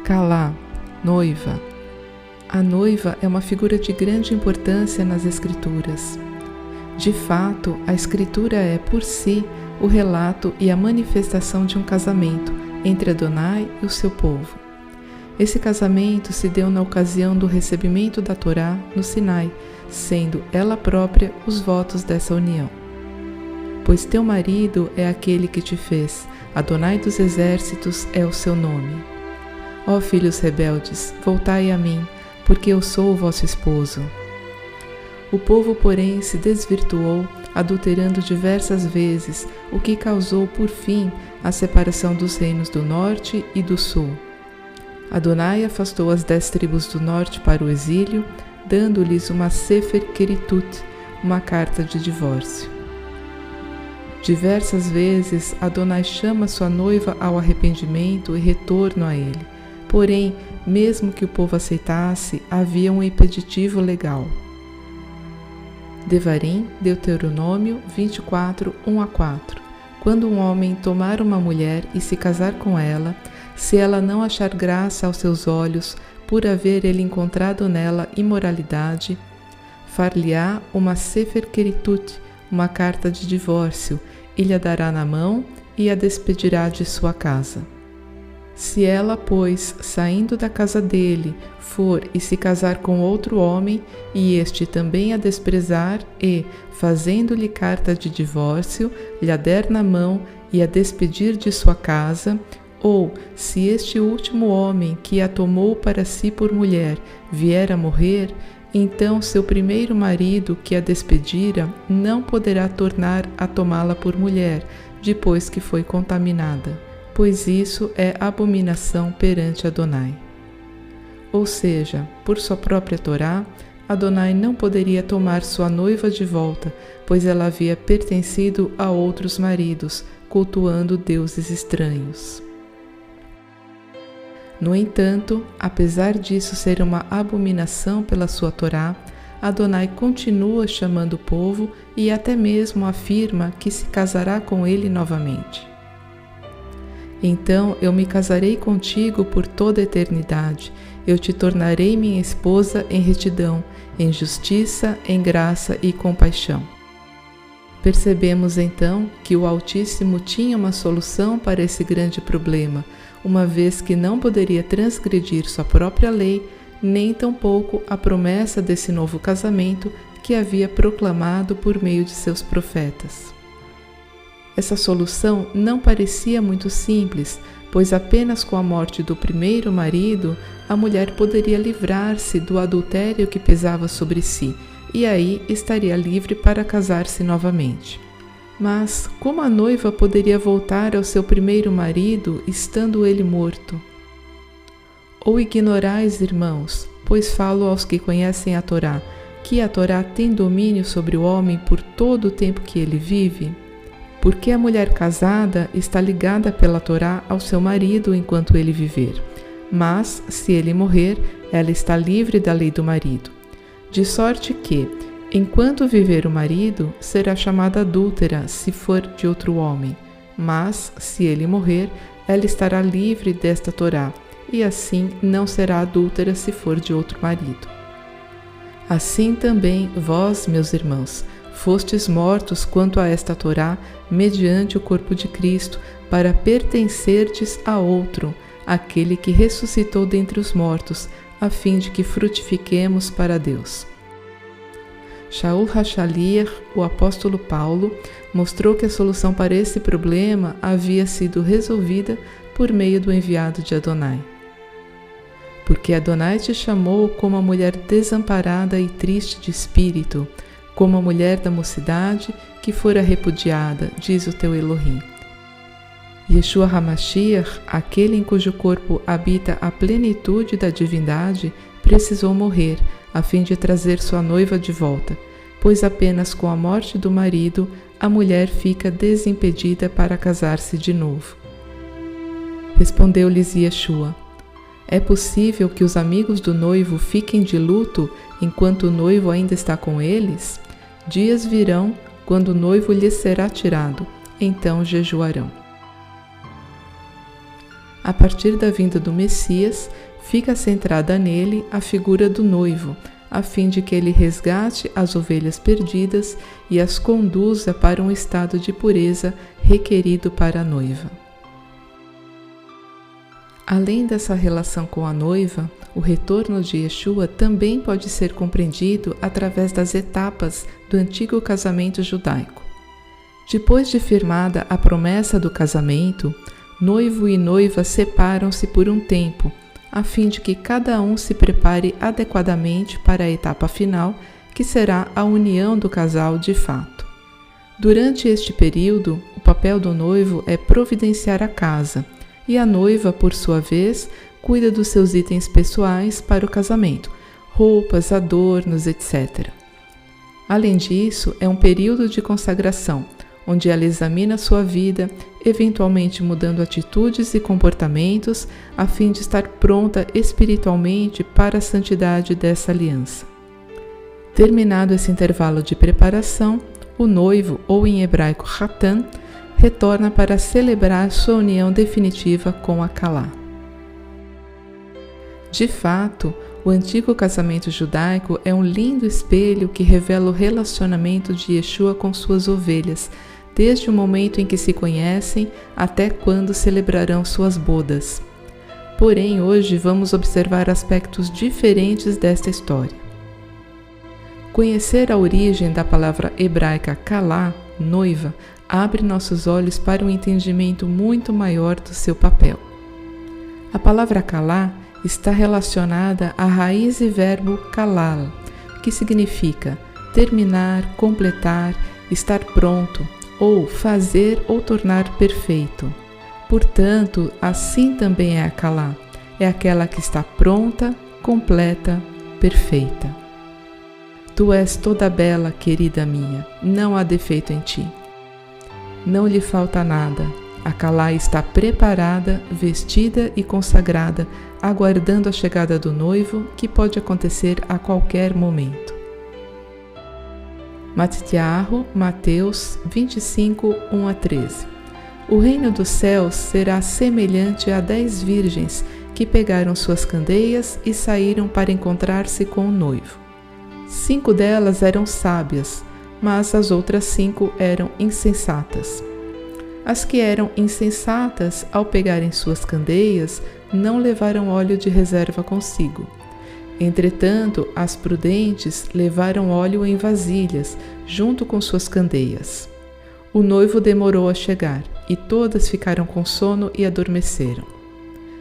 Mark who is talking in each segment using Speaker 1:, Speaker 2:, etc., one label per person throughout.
Speaker 1: Calá, noiva. A noiva é uma figura de grande importância nas Escrituras. De fato, a Escritura é, por si, o relato e a manifestação de um casamento entre Adonai e o seu povo. Esse casamento se deu na ocasião do recebimento da Torá no Sinai, sendo ela própria os votos dessa união. Pois teu marido é aquele que te fez, Adonai dos exércitos é o seu nome. Ó filhos rebeldes, voltai a mim, porque eu sou o vosso esposo. O povo, porém, se desvirtuou, adulterando diversas vezes, o que causou, por fim, a separação dos reinos do norte e do sul. Adonai afastou as 10 tribos do norte para o exílio, dando-lhes uma Sefer Keritut, uma carta de divórcio. Diversas vezes, Adonai chama sua noiva ao arrependimento e retorno a ele. Porém, mesmo que o povo aceitasse, havia um impeditivo legal. Devarim, Deuteronômio 24, 1-4. Quando um homem tomar uma mulher e se casar com ela, se ela não achar graça aos seus olhos, por haver ele encontrado nela imoralidade, far-lhe-á uma Sefer Keritut, uma carta de divórcio, e lhe a dará na mão e a despedirá de sua casa. Se ela, pois, saindo da casa dele, for e se casar com outro homem, e este também a desprezar e, fazendo-lhe carta de divórcio, lhe a der na mão e a despedir de sua casa, ou, se este último homem que a tomou para si por mulher vier a morrer, então seu primeiro marido que a despedira não poderá tornar a tomá-la por mulher, depois que foi contaminada, pois isso é abominação perante Adonai. Ou seja, por sua própria Torá, Adonai não poderia tomar sua noiva de volta, pois ela havia pertencido a outros maridos, cultuando deuses estranhos. No entanto, apesar disso ser uma abominação pela sua Torá, Adonai continua chamando o povo e até mesmo afirma que se casará com ele novamente. Então eu me casarei contigo por toda a eternidade, eu te tornarei minha esposa em retidão, em justiça, em graça e compaixão. Percebemos então que o Altíssimo tinha uma solução para esse grande problema, uma vez que não poderia transgredir sua própria lei, nem tampouco a promessa desse novo casamento que havia proclamado por meio de seus profetas. Essa solução não parecia muito simples, pois apenas com a morte do primeiro marido, a mulher poderia livrar-se do adultério que pesava sobre si, e aí estaria livre para casar-se novamente. Mas como a noiva poderia voltar ao seu primeiro marido, estando ele morto? Ou ignorais, irmãos, pois falo aos que conhecem a Torá, que a Torá tem domínio sobre o homem por todo o tempo que ele vive? Porque a mulher casada está ligada pela Torá ao seu marido enquanto ele viver, mas, se ele morrer, ela está livre da lei do marido. De sorte que, enquanto viver o marido, será chamada adúltera se for de outro homem, mas, se ele morrer, ela estará livre desta Torá, e assim não será adúltera se for de outro marido. Assim também vós, meus irmãos, fostes mortos quanto a esta Torá, mediante o corpo de Cristo, para pertencerdes a outro, aquele que ressuscitou dentre os mortos, a fim de que frutifiquemos para Deus. Shaul HaShaliach, o apóstolo Paulo, mostrou que a solução para esse problema havia sido resolvida por meio do enviado de Adonai. Porque Adonai te chamou como a mulher desamparada e triste de espírito, como a mulher da mocidade que fora repudiada, diz o teu Elohim. Yeshua HaMashiach, aquele em cujo corpo habita a plenitude da divindade, precisou morrer, a fim de trazer sua noiva de volta, pois apenas com a morte do marido a mulher fica desimpedida para casar-se de novo. Respondeu-lhes Yeshua: é possível que os amigos do noivo fiquem de luto enquanto o noivo ainda está com eles? Dias virão quando o noivo lhes será tirado, então jejuarão. A partir da vinda do Messias, fica centrada nele a figura do noivo, a fim de que ele resgate as ovelhas perdidas e as conduza para um estado de pureza requerido para a noiva. Além dessa relação com a noiva, o retorno de Yeshua também pode ser compreendido através das etapas do antigo casamento judaico. Depois de firmada a promessa do casamento, noivo e noiva separam-se por um tempo, a fim de que cada um se prepare adequadamente para a etapa final, que será a união do casal de fato. Durante este período, o papel do noivo é providenciar a casa, e a noiva, por sua vez, cuida dos seus itens pessoais para o casamento, roupas, adornos, etc. Além disso, é um período de consagração, onde ela examina sua vida, eventualmente mudando atitudes e comportamentos, a fim de estar pronta espiritualmente para a santidade dessa aliança. Terminado esse intervalo de preparação, o noivo, ou em hebraico Hatan, retorna para celebrar sua união definitiva com a Kalá. De fato, o antigo casamento judaico é um lindo espelho que revela o relacionamento de Yeshua com suas ovelhas, desde o momento em que se conhecem até quando celebrarão suas bodas. Porém, hoje vamos observar aspectos diferentes desta história. Conhecer a origem da palavra hebraica kalá, noiva, abre nossos olhos para um entendimento muito maior do seu papel. A palavra kalá está relacionada à raiz e verbo kalal, que significa terminar, completar, estar pronto, ou fazer ou tornar perfeito. Portanto, assim também é a Kalá, é aquela que está pronta, completa, perfeita. Tu és toda bela, querida minha, não há defeito em ti. Não lhe falta nada, a Kalá está preparada, vestida e consagrada, aguardando a chegada do noivo, que pode acontecer a qualquer momento. Mattiahu, Mateus 25, 1-13. O reino dos céus será semelhante a 10 virgens que pegaram suas candeias e saíram para encontrar-se com o noivo. 5 delas eram sábias, mas as outras 5 eram insensatas. As que eram insensatas, ao pegarem suas candeias, não levaram óleo de reserva consigo. Entretanto, as prudentes levaram óleo em vasilhas, junto com suas candeias. O noivo demorou a chegar, e todas ficaram com sono e adormeceram.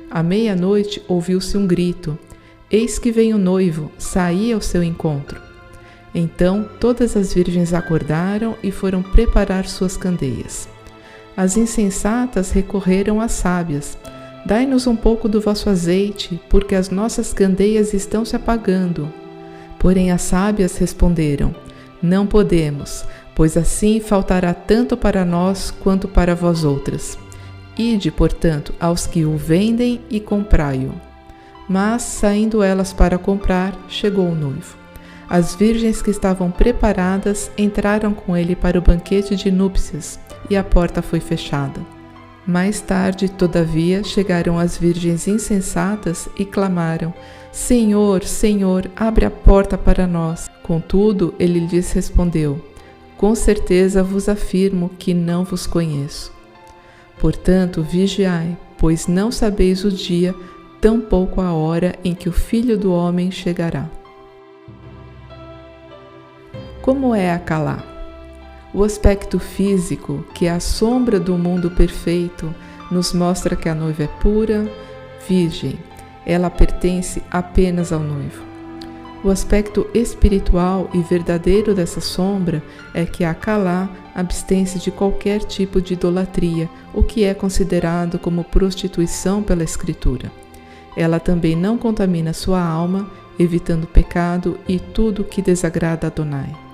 Speaker 1: À meia-noite ouviu-se um grito: Eis que vem o noivo, saí ao seu encontro. Então todas as virgens acordaram e foram preparar suas candeias. As insensatas recorreram às sábias: Dai-nos um pouco do vosso azeite, porque as nossas candeias estão se apagando. Porém as sábias responderam: Não podemos, pois assim faltará tanto para nós quanto para vós outras. Ide, portanto, aos que o vendem e comprai-o. Mas, saindo elas para comprar, chegou o noivo. As virgens que estavam preparadas entraram com ele para o banquete de núpcias, e a porta foi fechada. Mais tarde, todavia, chegaram as virgens insensatas e clamaram: Senhor, Senhor, abre a porta para nós. Contudo, ele lhes respondeu: Com certeza vos afirmo que não vos conheço. Portanto, vigiai, pois não sabeis o dia, tampouco a hora em que o Filho do Homem chegará. Como é a Kalá? O aspecto físico, que é a sombra do mundo perfeito, nos mostra que a noiva é pura, virgem. Ela pertence apenas ao noivo. O aspecto espiritual e verdadeiro dessa sombra é que a Kalá abstém-se de qualquer tipo de idolatria, o que é considerado como prostituição pela Escritura. Ela também não contamina sua alma, evitando pecado e tudo que desagrada a Adonai.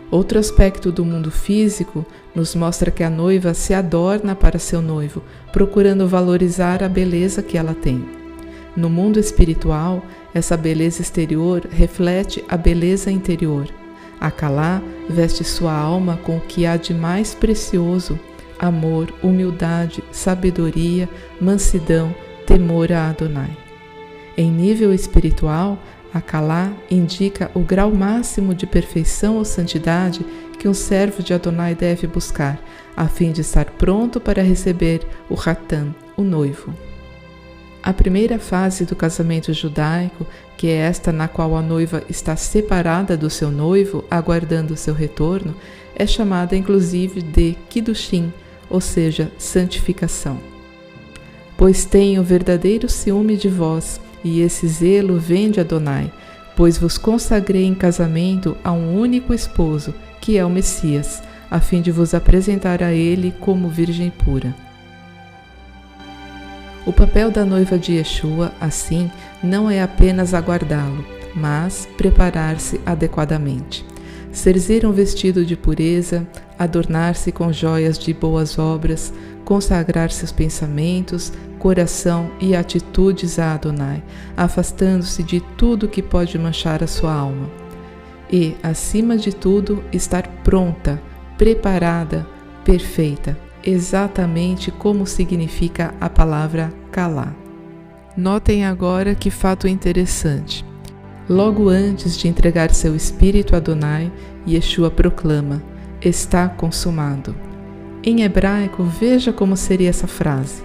Speaker 1: Outro aspecto do mundo físico nos mostra que a noiva se adorna para seu noivo, procurando valorizar a beleza que ela tem. No mundo espiritual, essa beleza exterior reflete a beleza interior. A Kalá veste sua alma com o que há de mais precioso, amor, humildade, sabedoria, mansidão, temor a Adonai. Em nível espiritual, a Kalá indica o grau máximo de perfeição ou santidade que um servo de Adonai deve buscar, a fim de estar pronto para receber o Hatan, o noivo. A primeira fase do casamento judaico, que é esta na qual a noiva está separada do seu noivo, aguardando o seu retorno, é chamada inclusive de Kiddushin, ou seja, santificação. Pois tenho verdadeiro ciúme de vós, e esse zelo vem de Adonai, pois vos consagrei em casamento a um único esposo, que é o Messias, a fim de vos apresentar a ele como virgem pura. O papel da noiva de Yeshua, assim, não é apenas aguardá-lo, mas preparar-se adequadamente. Cerzir um vestido de pureza, adornar-se com joias de boas obras, consagrar seus pensamentos, coração e atitudes a Adonai, afastando-se de tudo que pode manchar a sua alma. E, acima de tudo, estar pronta, preparada, perfeita, exatamente como significa a palavra Kalá. Notem agora que fato interessante. Logo antes de entregar seu espírito a Adonai, Yeshua proclama: está consumado. Em hebraico, veja como seria essa frase.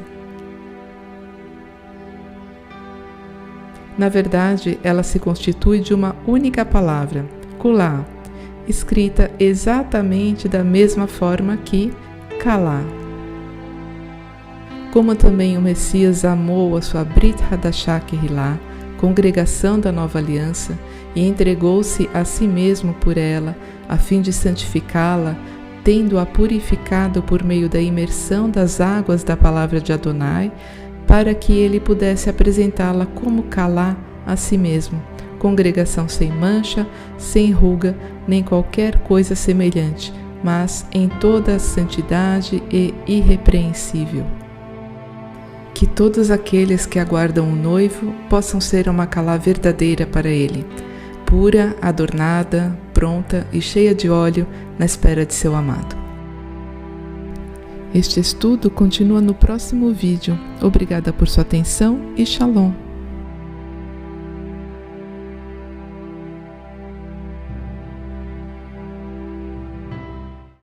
Speaker 1: Na verdade, ela se constitui de uma única palavra, kulá, escrita exatamente da mesma forma que Kalá. Como também o Messias amou a sua Brit Hadashah Kehilá, congregação da nova aliança, e entregou-se a si mesmo por ela, a fim de santificá-la, tendo-a purificado por meio da imersão das águas da palavra de Adonai, para que ele pudesse apresentá-la como Kalá a si mesmo, congregação sem mancha, sem ruga, nem qualquer coisa semelhante, mas em toda a santidade e irrepreensível. Que todos aqueles que aguardam o noivo possam ser uma Kalá verdadeira para ele, pura, adornada, pronta e cheia de óleo na espera de seu amado. Este estudo continua no próximo vídeo. Obrigada por sua atenção e Shalom!